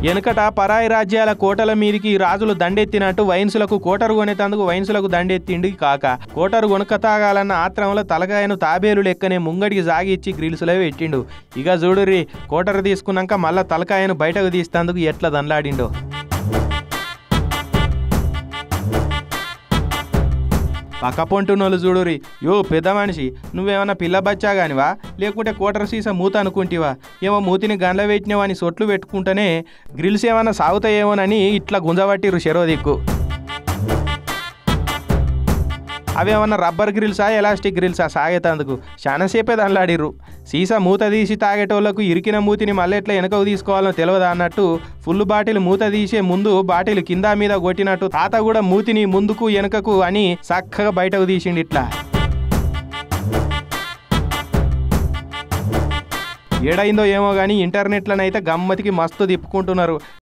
వెనుకట పరాయి రాజ్యాల కోటల మీదికి రాజులు దండెత్తినట్టు వైన్సులకు కోటరు కొనేతందుకు వైన్సులకు దండెత్తిండి కాక కోటరు కొనుక తాగాలన్న ఆత్రంలో తలకాయను తాబేలు లెక్కనే ముంగడికి సాగిచ్చి గ్రిల్స్లో పెట్టిండు. ఇక చూడుర్రి కోటరు తీసుకున్నాక మళ్ళా తలకాయను బయటకు తీస్తందుకు ఎట్లా దండ్లాడిండో. పక్క పొంటున్నోళ్ళు చూడురి, యో పెద్ద మనిషి నువ్వేమన్నా పిల్ల బచ్చా గానివా లేకుంటే కోటర్ సీసా మూత అనుకుంటివా, ఏమో మూతిని గండ్ల పెట్టినవని సొట్లు పెట్టుకుంటేనే గ్రిల్స్ ఏమన్నా సాగుతాయేమోనని ఇట్లా గుంజబట్టిరు చెరో దిక్కు. అవేమన్నా రబ్బర్ గ్రిల్సా ఎలాస్టిక్ గ్రిల్సా సాగేతందుకు చాలాసేపే దండ్లాడిర్రు. సీసా మూత తీసి తాగేటోళ్లకు ఇరికిన మూతిని మళ్ళీ ఎట్లా వెనకకు తీసుకోవాలో తెలియదా అన్నట్టు ఫుల్ బాటిల్ మూత తీసే ముందు బాటిల్ కింద మీద కొట్టినట్టు తాత కూడా మూతిని ముందుకు వెనకకు అని చక్కగా బయటకు తీసిండి ఇట్లా. ఏడైందో ఏమో కానీ ఇంటర్నెట్లోనైతే గమ్మతికి మస్తు తిప్పుకుంటున్నారు.